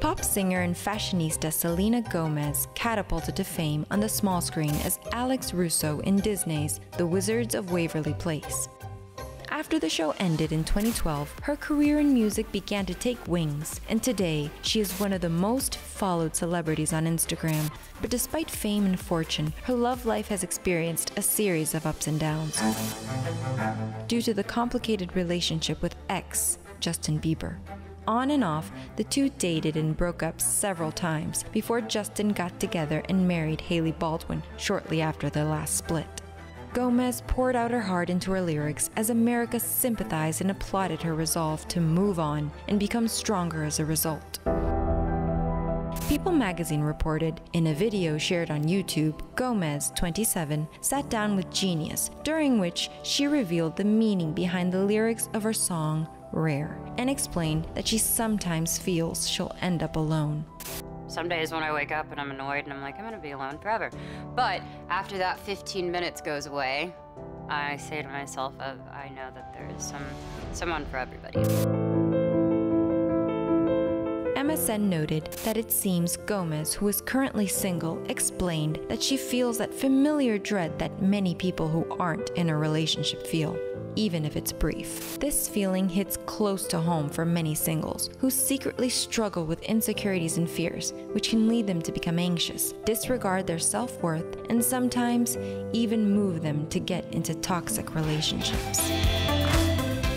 Pop singer and fashionista Selena Gomez catapulted to fame on the small screen as Alex Russo in Disney's The Wizards of Waverly Place. After the show ended in 2012, her career in music began to take wings, and today she is one of the most followed celebrities on Instagram. But despite fame and fortune, her love life has experienced a series of ups and downs due to the complicated relationship with ex Justin Bieber. On and off, the two dated and broke up several times before Justin got together and married Hailey Baldwin shortly after their last split. Gomez poured out her heart into her lyrics as America sympathized and applauded her resolve to move on and become stronger as a result. People magazine reported, in a video shared on YouTube, Gomez, 27, sat down with Genius, during which she revealed the meaning behind the lyrics of her song, Rare, and explained that she sometimes feels she'll end up alone. Some days when I wake up and I'm annoyed and I'm like, I'm gonna be alone forever. But after that 15 minutes goes away, I say to myself, I know that there is someone for everybody. MSN noted that it seems Gomez, who is currently single, explained that she feels that familiar dread that many people who aren't in a relationship feel, even if it's brief. This feeling hits close to home for many singles who secretly struggle with insecurities and fears, which can lead them to become anxious, disregard their self-worth, and sometimes even move them to get into toxic relationships.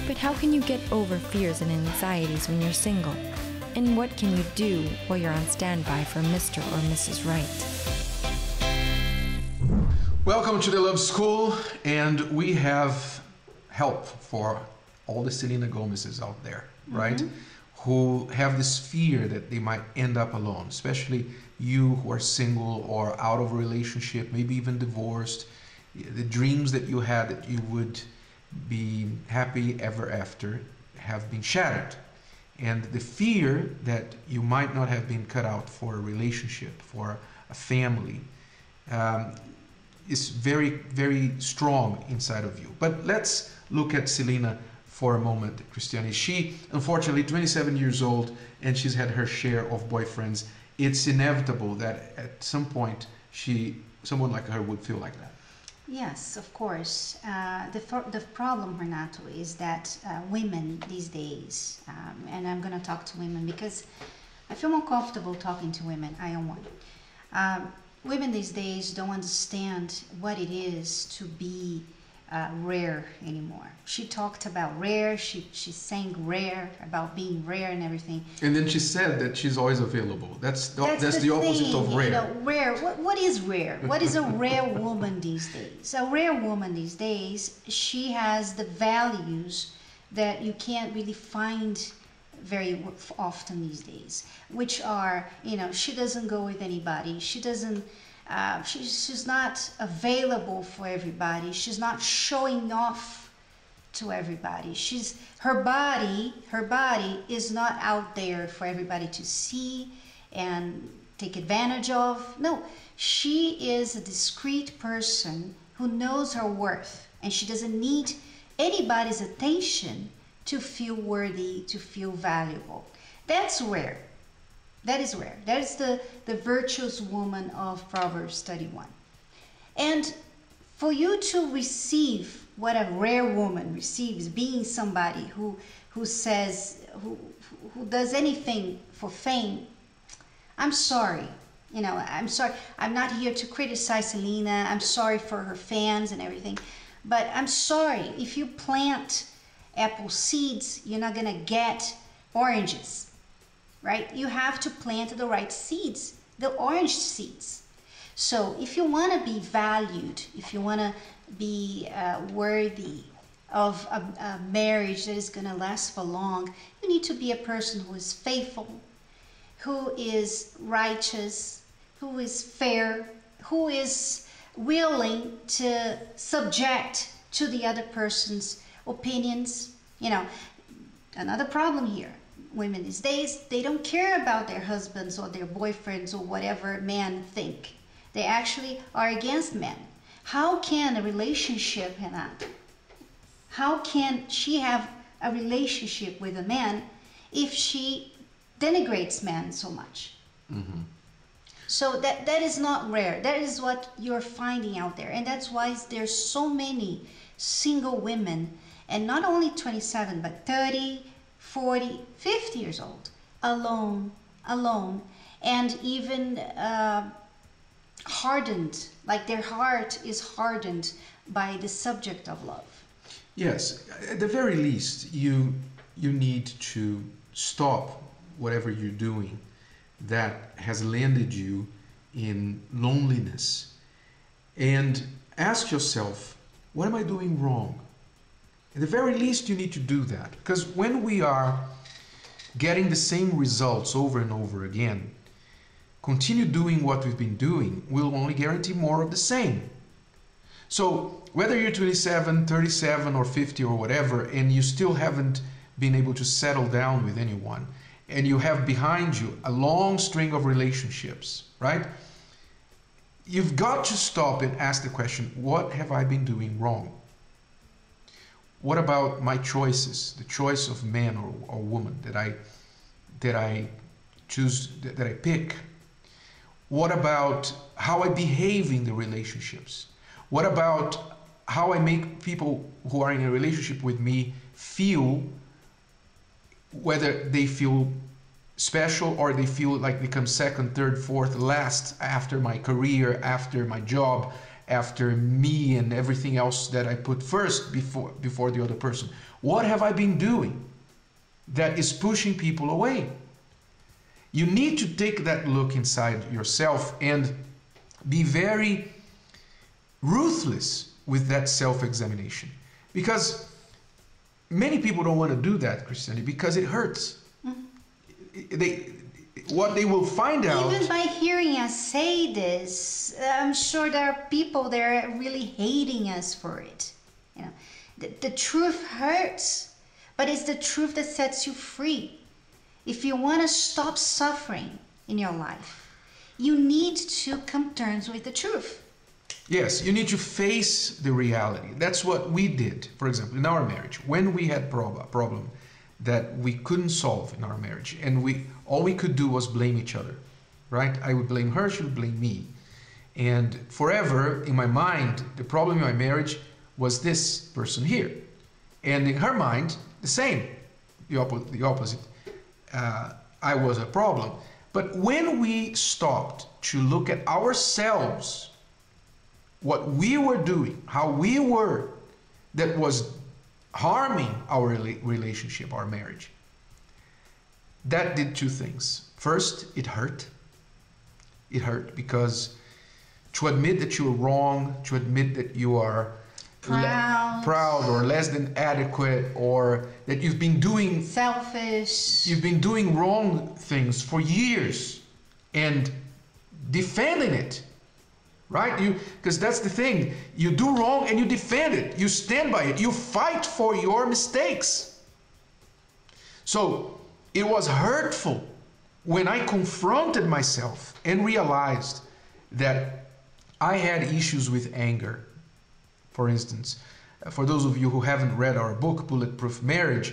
But how can you get over fears and anxieties when you're single? And what can you do while you're on standby for Mr. or Mrs. Right? Welcome to the Love School, and we have help for all the Selena Gomez's out there, right? Who have this fear that they might end up alone, especially you who are single or out of a relationship, maybe even divorced. The dreams that you had that you would be happy ever after have been shattered. And the fear that you might not have been cut out for a relationship, for a family, is very, very strong inside of you. But let's look at Selena for a moment, Cristiane. She, unfortunately, 27 years old, and she's had her share of boyfriends. It's inevitable that at some point someone like her would feel like that. Yes, of course. The problem, Renato, is that women these days, and I'm going to talk to women because I feel more comfortable talking to women. I am one. Women these days don't understand what it is to be rare anymore. She talked about rare, she sang rare, about being rare and everything. And then she said that she's always available. That's the opposite of rare. You know, rare. What is rare? What is a rare woman these days? A rare woman these days, she has the values that you can't really find very often these days, which are, you know, she doesn't go with anybody. She doesn't. She's not available for everybody. She's not showing off to everybody. Her body is not out there for everybody to see and take advantage of. No, she is a discreet person who knows her worth, and she doesn't need anybody's attention to feel worthy, to feel valuable. That's rare. That is rare. That is the virtuous woman of Proverbs 31. And for you to receive what a rare woman receives, being somebody who says, who does anything for fame, I'm sorry. You know, I'm sorry. I'm not here to criticize Selena. I'm sorry for her fans and everything. But I'm sorry, if you plant apple seeds, you're not going to get oranges. Right? You have to plant the right seeds, the orange seeds. So if you want to be valued, if you want to be worthy of a marriage that is going to last for long, you need to be a person who is faithful, who is righteous, who is fair, who is willing to subject to the other person's opinions. You know, another problem here. Women these days, they don't care about their husbands or their boyfriends or whatever men think. They actually are against men. How can a relationship, Renato, how can she have a relationship with a man if she denigrates men so much. So that is not rare. That is what you're finding out there. And that's why there's so many single women, and not only 27, but 30, 40, 50 years old, alone, and even hardened, like their heart is hardened by the subject of love. Yes, at the very least, you need to stop whatever you're doing that has landed you in loneliness and ask yourself, what am I doing wrong? At the very least, you need to do that, because when we are getting the same results over and over again, continue doing what we've been doing will only guarantee more of the same. So whether you're 27, 37 or 50 or whatever, and you still haven't been able to settle down with anyone, and you have behind you a long string of relationships, right? You've got to stop and ask the question, what have I been doing wrong? What about my choices, the choice of man or woman that I choose, that I pick? What about how I behave in the relationships? What about how I make people who are in a relationship with me feel, whether they feel special or they feel like they come second, third, fourth, last after my career, after my job, after me and everything else that I put first before the other person. What have I been doing that is pushing people away? You need to take that look inside yourself and be very ruthless with that self-examination, because many people don't want to do that, Cristiane, because it hurts. What they will find out, even by hearing us say this, I'm sure there are people that are really hating us for it. You know, the truth hurts, but it's the truth that sets you free. If you want to stop suffering in your life, you need to come to terms with the truth. yes, you need to face the reality. That's what we did, for example, in our marriage. When we had a problem that we couldn't solve in our marriage, and all we could do was blame each other, right? I would blame her, she would blame me. And forever, in my mind, the problem in my marriage was this person here. And in her mind, the same, the opposite. I was a problem. But when we stopped to look at ourselves, what we were doing, how we were, that was harming our relationship, our marriage, that did two things. First, it hurt. It hurt because to admit that you were wrong, to admit that you are proud or less than adequate, or that you've been doing Selfish. you've been doing wrong things for years and defending it, right? Because that's the thing, you do wrong and you defend it, you stand by it, you fight for your mistakes. So it was hurtful when I confronted myself and realized that I had issues with anger. For instance, for those of you who haven't read our book, Bulletproof Marriage,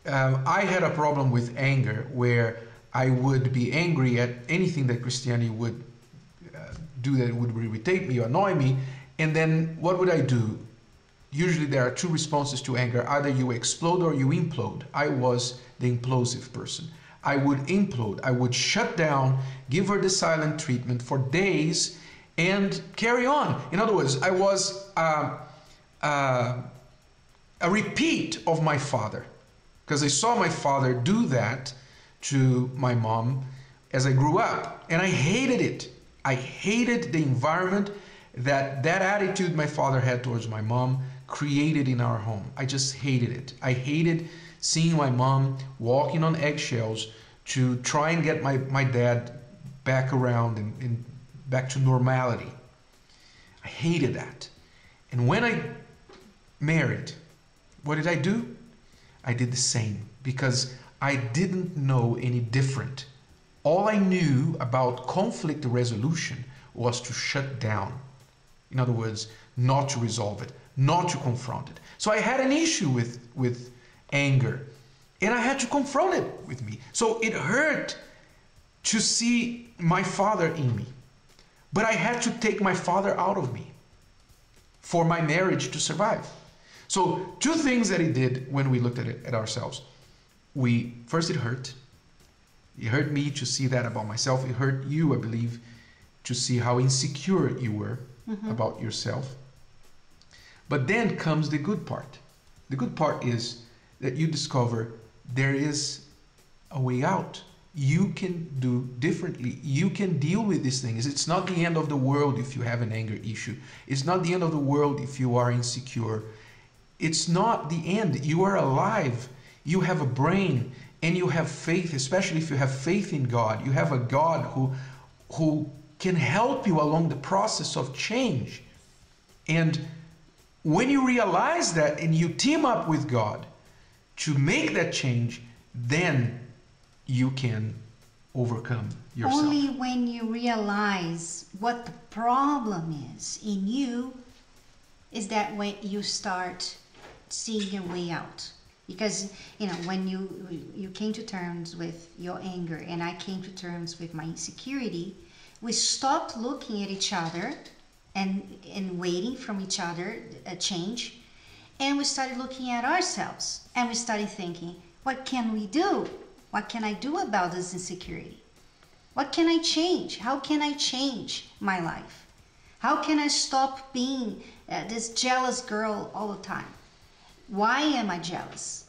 I had a problem with anger where I would be angry at anything that Cristiane would do that would irritate me or annoy me. And then what would I do? Usually there are two responses to anger. Either you explode or you implode. I was the implosive person. I would implode. I would shut down, give her the silent treatment for days, and carry on. In other words, I was a repeat of my father, because I saw my father do that to my mom as I grew up, and I hated it. I hated the environment that attitude my father had towards my mom created in our home. I just hated it. I hated seeing my mom walking on eggshells to try and get my dad back around and back to normality. I hated that. And when I married, what did I do? I did the same, because I didn't know any different. All I knew about conflict resolution was to shut down. In other words, not to resolve it, not to confront it. So I had an issue with anger. And I had to confront it with me. So it hurt to see my father in me. But I had to take my father out of me for my marriage to survive. So two things that he did when we looked at it at ourselves. First, it hurt. It hurt me to see that about myself. It hurt you, I believe, to see how insecure you were about yourself. But then comes the good part. The good part is that you discover there is a way out. You can do differently. You can deal with these things. It's not the end of the world if you have an anger issue. It's not the end of the world if you are insecure. It's not the end. You are alive. You have a brain and you have faith, especially if you have faith in God. You have a God who can help you along the process of change. And when you realize that and you team up with God to make that change, then you can overcome yourself. Only when you realize what the problem is in you is that when you start seeing your way out. Because, you know, when you came to terms with your anger and I came to terms with my insecurity, we stopped looking at each other and waiting from each other a change, and we started looking at ourselves and we started thinking, what can we do? What can I do about this insecurity? What can I change? How can I change my life? How can I stop being this jealous girl all the time? Why am I jealous?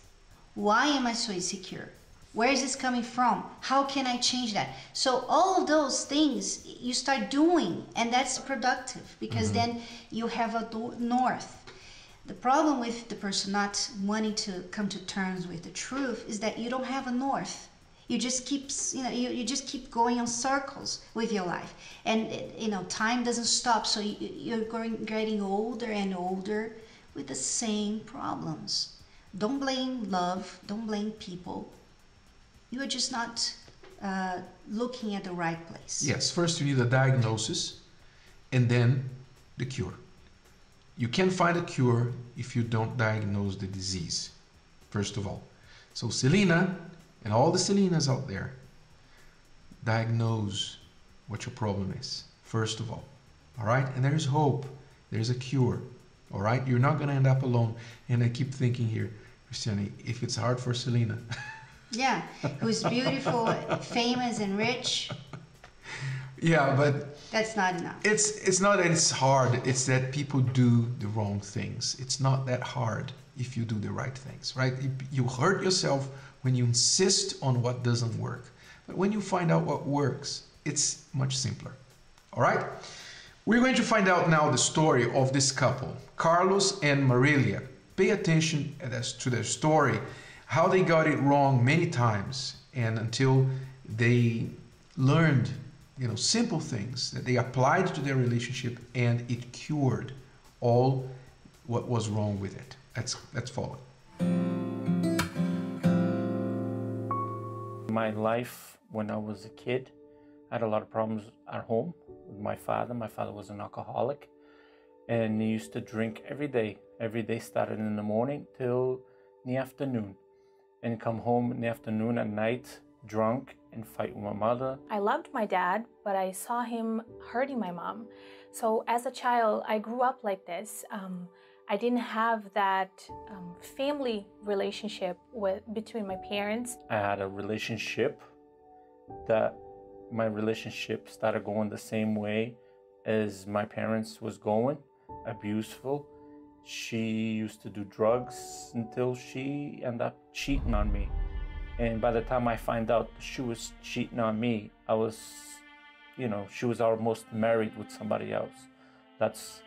Why am I so insecure? Where is this coming from? How can I change that? So all of those things you start doing, and that's productive because then you have a north. The problem with the person not wanting to come to terms with the truth is that you don't have a north. You just keep, you just keep going in circles with your life, and time doesn't stop. So you're getting older and older with the same problems. Don't blame love. Don't blame people. You are just not looking at the right place. Yes, first you need a diagnosis and then the cure. You can't find a cure if you don't diagnose the disease, first of all. So Selena and all the Selenas out there, diagnose what your problem is, first of all. All right? And there's hope. There's a cure. All right? You're not going to end up alone. And I keep thinking here, Cristiane, if it's hard for Selena. Yeah, who's beautiful, famous, and rich. Yeah, but that's not enough. It's not that it's hard. It's that people do the wrong things. It's not that hard if you do the right things, right? You hurt yourself when you insist on what doesn't work. But when you find out what works, it's much simpler. All right? We're going to find out now the story of this couple, Carlos and Marilia. Pay attention to their story, how they got it wrong many times, and until they learned simple things that they applied to their relationship, and it cured all what was wrong with it. Let's follow it. My life when I was a kid, I had a lot of problems at home with my father. My father was an alcoholic, and he used to drink every day. Every day started in the morning till the afternoon, and come home in the afternoon at night drunk and fight with my mother. I loved my dad, but I saw him hurting my mom. So as a child, I grew up like this. I didn't have that family relationship between my parents. I had a relationship that my relationship started going the same way as my parents was going, abuseful. She used to do drugs until she ended up cheating on me. And by the time I find out she was cheating on me, I was, she was almost married with somebody else. That's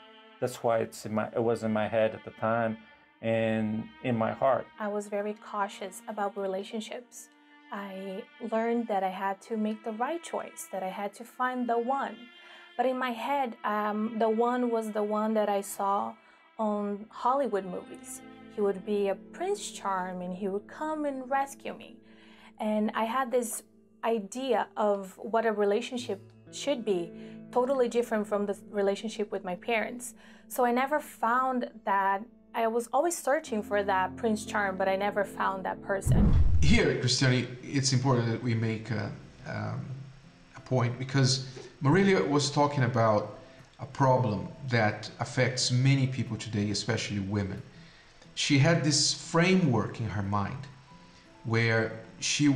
why it was in my head at the time and in my heart. I was very cautious about relationships. I learned that I had to make the right choice, that I had to find the one. But in my head, the one was the one that I saw on Hollywood movies. He would be a Prince Charm and he would come and rescue me. And I had this idea of what a relationship should be, totally different from the relationship with my parents. So I never found that. I was always searching for that Prince Charm, but I never found that person. Here, Cristiane, it's important that we make a point, because Marilia was talking about a problem that affects many people today, especially women. She had this framework in her mind where she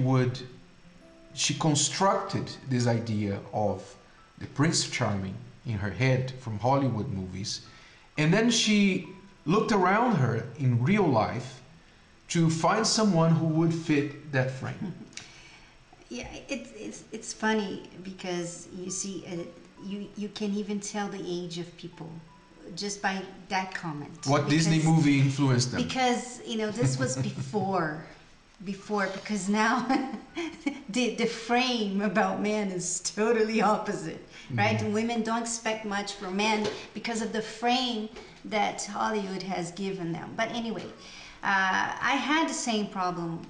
constructed this idea of the Prince Charming in her head from Hollywood movies, and then she looked around her in real life to find someone who would fit that frame. Yeah, it's funny because you see, you can even tell the age of people just by that comment. What Disney movie influenced them? Because this was before, because now the frame about men is totally opposite, right? Mm-hmm. Women don't expect much from men because of the frame that Hollywood has given them. But anyway, I had the same problem.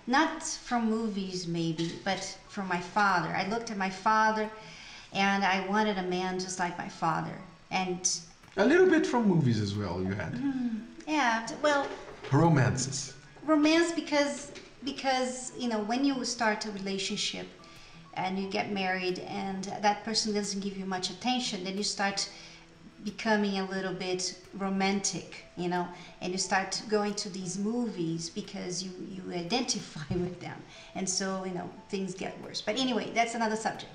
Not from movies maybe, but from my father. I looked at my father and I wanted a man just like my father. And a little bit from movies as well, you had. Yeah, well... Romances. Romance because when you start a relationship and you get married and that person doesn't give you much attention, then you start becoming a little bit romantic, and you start going to these movies because you identify with them, and so things get worse. But anyway, that's another subject.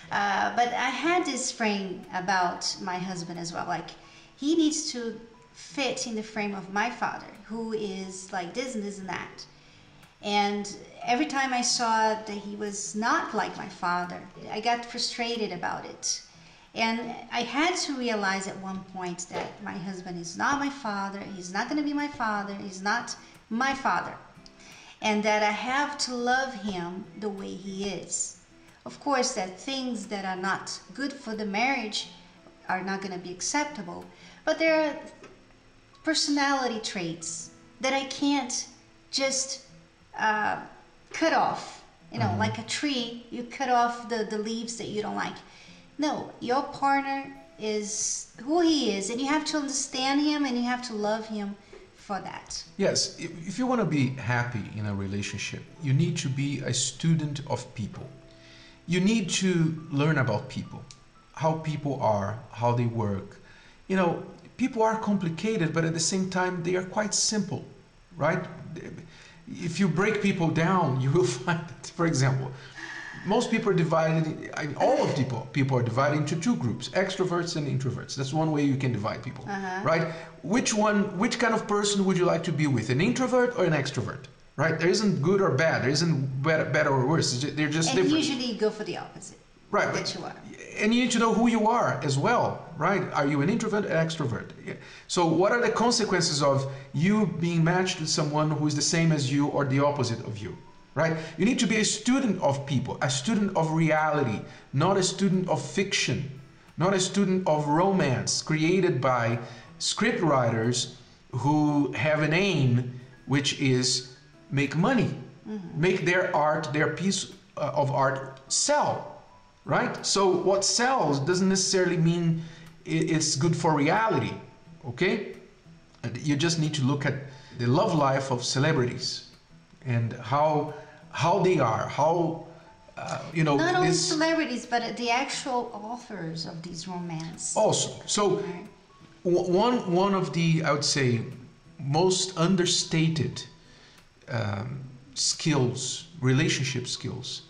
But I had this frame about my husband as well, like he needs to fit in the frame of my father, who is like this and this and that. And every time I saw that he was not like my father, I got frustrated about it. And I had to realize at one point that my husband is not my father, he's not going to be my father, he's not my father. And that I have to love him the way he is. Of course, that things that are not good for the marriage are not going to be acceptable. But there are personality traits that I can't just cut off. Like a tree, you cut off the leaves that you don't like. No, your partner is who he is, and you have to understand him and you have to love him for that. Yes, if you want to be happy in a relationship, you need to be a student of people. You need to learn about people, how people are, how they work. People are complicated, but at the same time, they are quite simple, right? If you break people down, you will find that, for example, most people are divided, all of people are divided into two groups, extroverts and introverts. That's one way you can divide people, right? Which kind of person would you like to be with, an introvert or an extrovert, right? There isn't good or bad, there isn't better or worse, they're just different. And usually you go for the opposite. Right. That you are. And you need to know who you are as well, right? Are you an introvert or extrovert? So what are the consequences of you being matched with someone who is the same as you or the opposite of you, right? You need to be a student of people, a student of reality, not a student of fiction, not a student of romance created by script writers who have an aim, which is make money, make their art, their piece of art sell. Right? So what sells doesn't necessarily mean it's good for reality, okay? You just need to look at the love life of celebrities and how they are, how, Not only celebrities, but the actual authors of these romance. Also, so one of the, I would say, most understated skills, relationship skills,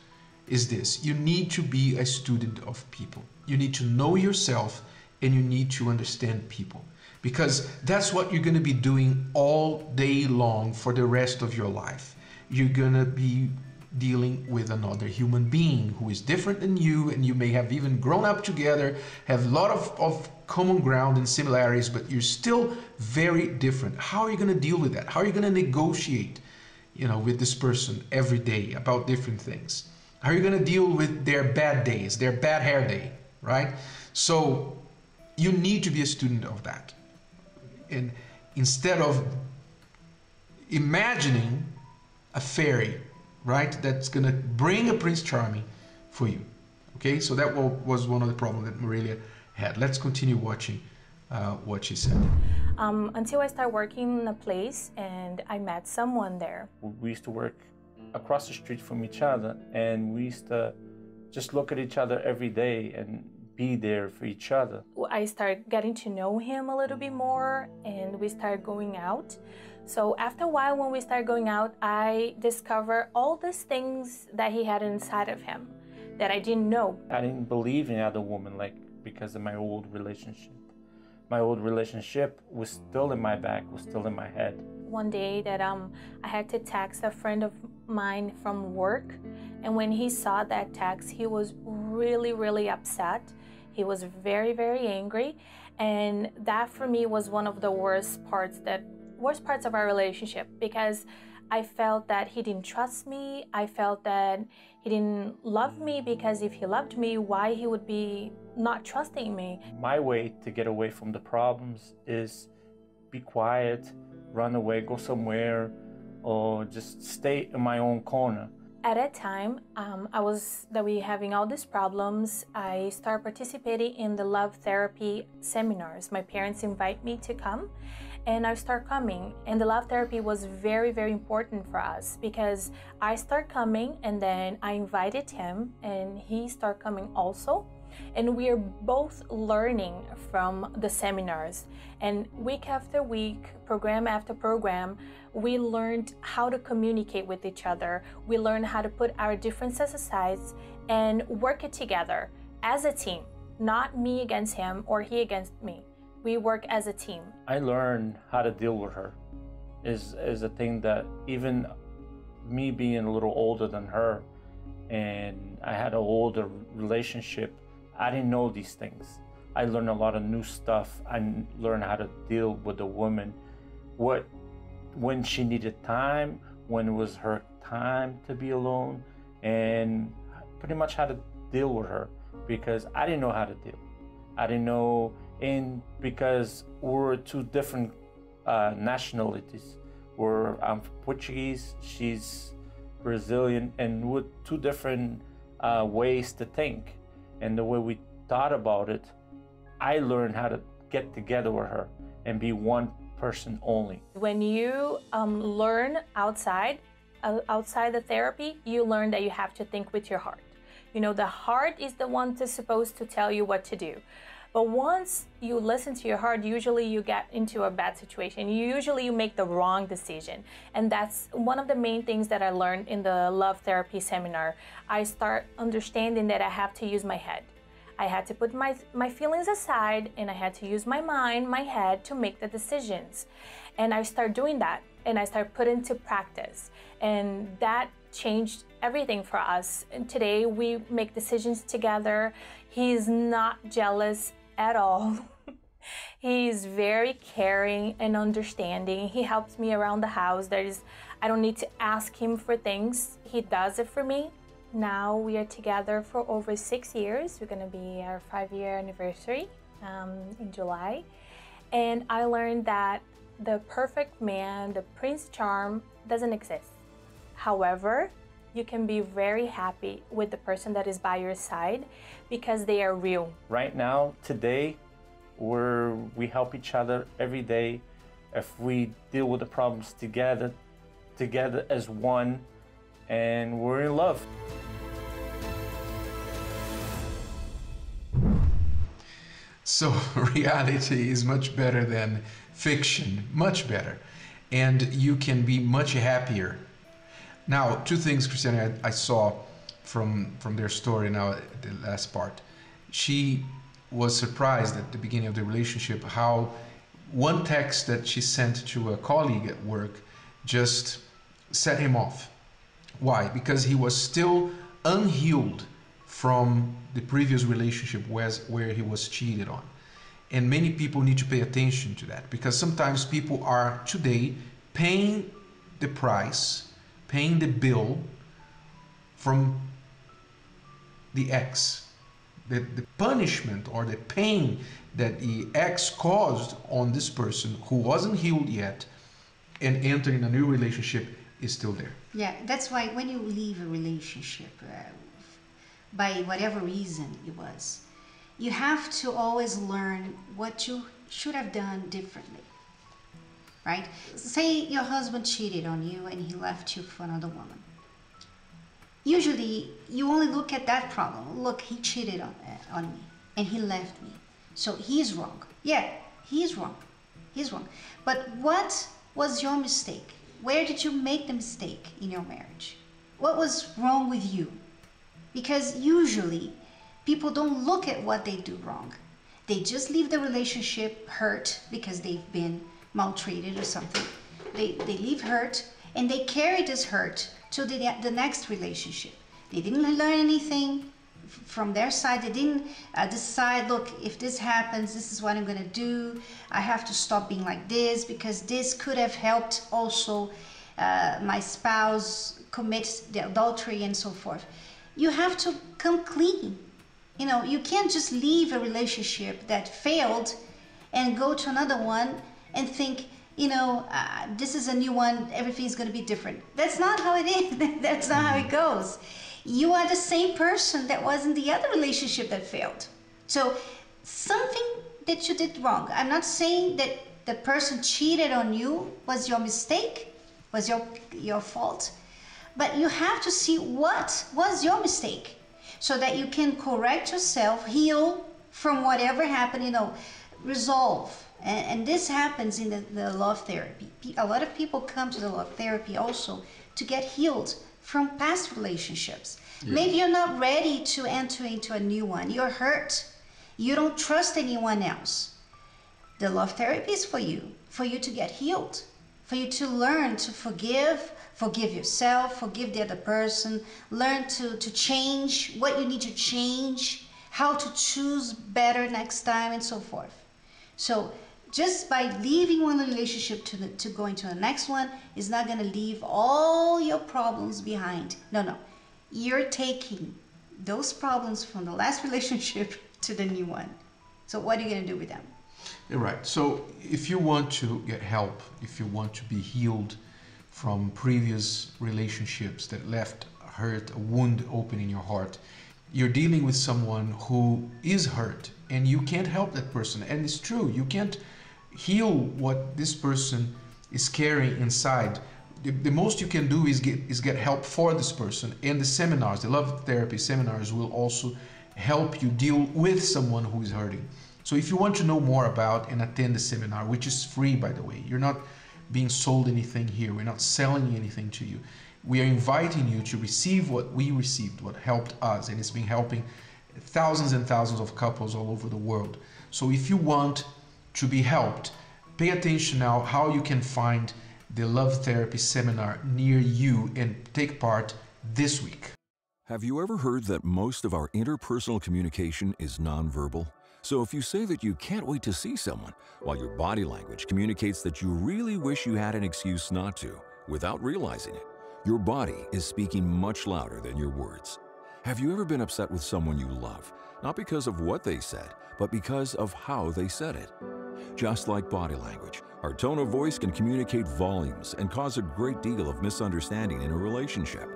is this: you need to be a student of people. You need to know yourself and you need to understand people, because that's what you're going to be doing all day long for the rest of your life. You're going to be dealing with another human being who is different than you, and you may have even grown up together, have a lot of common ground and similarities, but you're still very different. How are you going to deal with that? How are you going to negotiate, with this person every day about different things? How are you going to deal with their bad days, their bad hair day, right? So you need to be a student of that. And instead of imagining a fairy, right, that's going to bring a Prince Charming for you. Okay, so that was one of the problems that Marilia had. Let's continue watching what she said. Until I started working in a place and I met someone there. We used to work across the street from each other, and we used to just look at each other every day and be there for each other. I started getting to know him a little bit more, and we started going out. So after a while, when we started going out, I discovered all these things that he had inside of him that I didn't know. I didn't believe in other women, like, because of my old relationship. My old relationship was still in my back, was still in my head. One day that I had to text a friend of mine from work, and when he saw that text, he was really, really upset. He was very, very angry, and that for me was one of the worst parts of our relationship, because I felt that he didn't trust me. I felt that he didn't love me, because if he loved me, why he would be not trusting me? My way to get away from the problems is be quiet, run away, go somewhere, or just stay in my own corner. At that time, we were having all these problems. I started participating in the love therapy seminars. My parents invite me to come, and I start coming. And the love therapy was very, very important for us, because I start coming, and then I invited him, and he started coming also. And we are both learning from the seminars. And week after week, program after program, we learned how to communicate with each other. We learned how to put our differences aside and work it together as a team, not me against him or he against me. We work as a team. I learned how to deal with her is a thing that, even me being a little older than her, and I had an older relationship, I didn't know these things. I learned a lot of new stuff. I learned how to deal with a woman, when she needed time, when it was her time to be alone, and pretty much how to deal with her, because I didn't know how to deal. I didn't know, and because we're two different nationalities. I'm Portuguese, she's Brazilian, and with two different ways to think. And the way we thought about it, I learned how to get together with her and be one person only. When you learn outside the therapy, you learn that you have to think with your heart. You know, the heart is the one that's supposed to tell you what to do. But once you listen to your heart, usually you get into a bad situation. Usually you make the wrong decision. And that's one of the main things that I learned in the love therapy seminar. I start understanding that I have to use my head. I had to put my feelings aside, and I had to use my mind, my head, to make the decisions. And I start doing that, and I start putting into practice. And that changed everything for us. And today we make decisions together. He's not jealous at all. He's very caring and understanding. He helps me around the house. I don't need to ask him for things. He does it for me. Now we are together for over 6 years. We're gonna be our 5-year anniversary in July. And I learned that the perfect man, the Prince Charm, doesn't exist. However, you can be very happy with the person that is by your side, because they are real. Right now, today, we help each other every day. If we deal with the problems together as one, and we're in love. So reality is much better than fiction, much better. And you can be much happier. Now, two things, Cristiane, I saw from their story now, the last part. She was surprised at the beginning of the relationship how one text that she sent to a colleague at work just set him off. Why? Because he was still unhealed from the previous relationship where he was cheated on. And many people need to pay attention to that, because sometimes people are today paying the price, paying the bill from the ex. The punishment or the pain that the ex caused on this person who wasn't healed yet and entering a new relationship is still there. Yeah, that's why when you leave a relationship, by whatever reason it was, you have to always learn what you should have done differently, right? Say your husband cheated on you and he left you for another woman. usually you only look at that problem. Look, he cheated on me and he left me. So he's wrong. Yeah, he's wrong. He's wrong. But what was your mistake? Where did you make the mistake in your marriage? What was wrong with you? Because usually people don't look at what they do wrong. They just leave the relationship hurt because they've been maltreated or something. They leave hurt and they carry this hurt to the next relationship. They didn't learn anything from their side. They didn't decide, look, if this happens, this is what I'm going to do. I have to stop being like this because this could have helped also my spouse commit the adultery and so forth. You have to come clean. You know, you can't just leave a relationship that failed and go to another one and think, you know, this is a new one, everything's going to be different. That's not how it is. That's not how it goes. You are the same person that was in the other relationship that failed. So something that you did wrong. I'm not saying that the person cheated on you was your mistake, was your fault, but you have to see what was your mistake so that you can correct yourself, heal from whatever happened, you know, resolve. And this happens in the love therapy. A lot of people come to the love therapy also to get healed from past relationships. Yes. Maybe you're not ready to enter into a new one. You're hurt. You don't trust anyone else. The love therapy is for you to get healed, for you to learn to forgive yourself, forgive the other person, learn to change what you need to change, how to choose better next time, and so forth. So just by leaving one relationship to go into the next one is not going to leave all your problems behind. No. You're taking those problems from the last relationship to the new one. So what are you going to do with them? You're right. So if you want to get help, if you want to be healed from previous relationships that left a hurt, a wound open in your heart, you're dealing with someone who is hurt and you can't help that person. And it's true, you can't heal what this person is carrying inside. The most you can do is get help for this person. And the seminars, the love therapy seminars, will also help you deal with someone who is hurting. So if you want to know more about and attend the seminar, which is free, by the way, you're not being sold anything here. We're not selling anything to you. We are inviting you to receive what we received, what helped us, and it's been helping thousands and thousands of couples all over the world. So if you want to be helped, pay attention now how you can find the love therapy seminar near you and take part this week. Have you ever heard that most of our interpersonal communication is nonverbal? So if you say that you can't wait to see someone, while your body language communicates that you really wish you had an excuse not to, without realizing it, your body is speaking much louder than your words. Have you ever been upset with someone you love, not because of what they said, but because of how they said it? Just like body language, our tone of voice can communicate volumes and cause a great deal of misunderstanding in a relationship.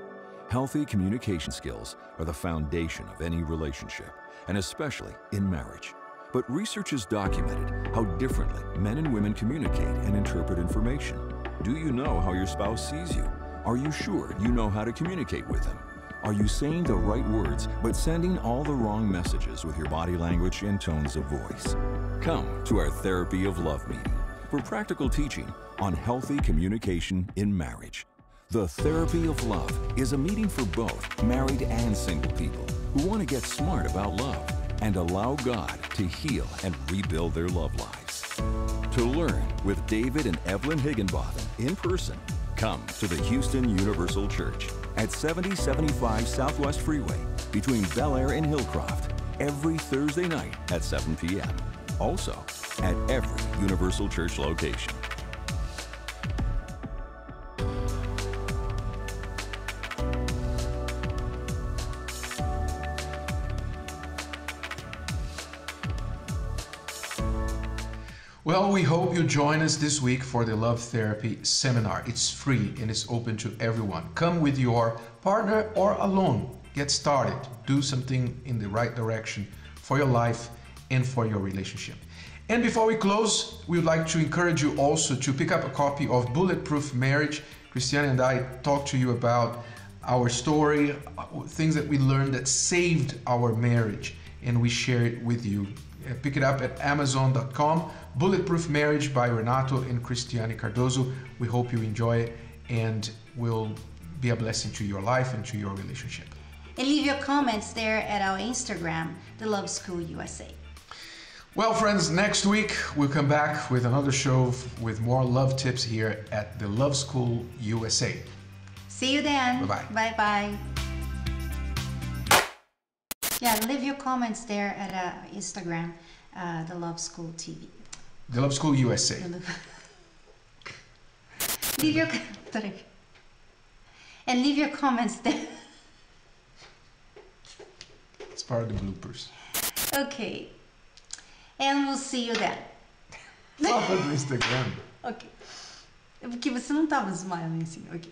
Healthy communication skills are the foundation of any relationship, and especially in marriage. But research has documented how differently men and women communicate and interpret information. Do you know how your spouse sees you? Are you sure you know how to communicate with them? Are you saying the right words but sending all the wrong messages with your body language and tones of voice? Come to our Therapy of Love meeting for practical teaching on healthy communication in marriage. The Therapy of Love is a meeting for both married and single people who want to get smart about love and allow God to heal and rebuild their love lives. To learn with David and Evelyn Higginbotham in person, come to the Houston Universal Church at 7075 Southwest Freeway between Bel Air and Hillcroft every Thursday night at 7 p.m. Also, at every Universal Church location. Well, we hope you join us this week for the Love Therapy Seminar. It's free and it's open to everyone. Come with your partner or alone. Get started. Do something in the right direction for your life and for your relationship. And before we close, we would like to encourage you also to pick up a copy of Bulletproof Marriage. Cristiane and I talked to you about our story, things that we learned that saved our marriage, and we share it with you. Pick it up at Amazon.com. Bulletproof Marriage by Renato and Cristiane Cardozo. We hope you enjoy it and will be a blessing to your life and to your relationship. And leave your comments there at our Instagram, The Love School USA. Well, friends, next week we'll come back with another show with more love tips here at the Love School USA. See you then. Bye-bye. Bye-bye. Yeah, leave your comments there at Instagram, The Love School TV. The Love School USA. Leave your and leave your comments there. It's part of the bloopers. Okay. And we'll see you then. Só do Instagram. Ok. Porque você não tava smiling assim. Ok.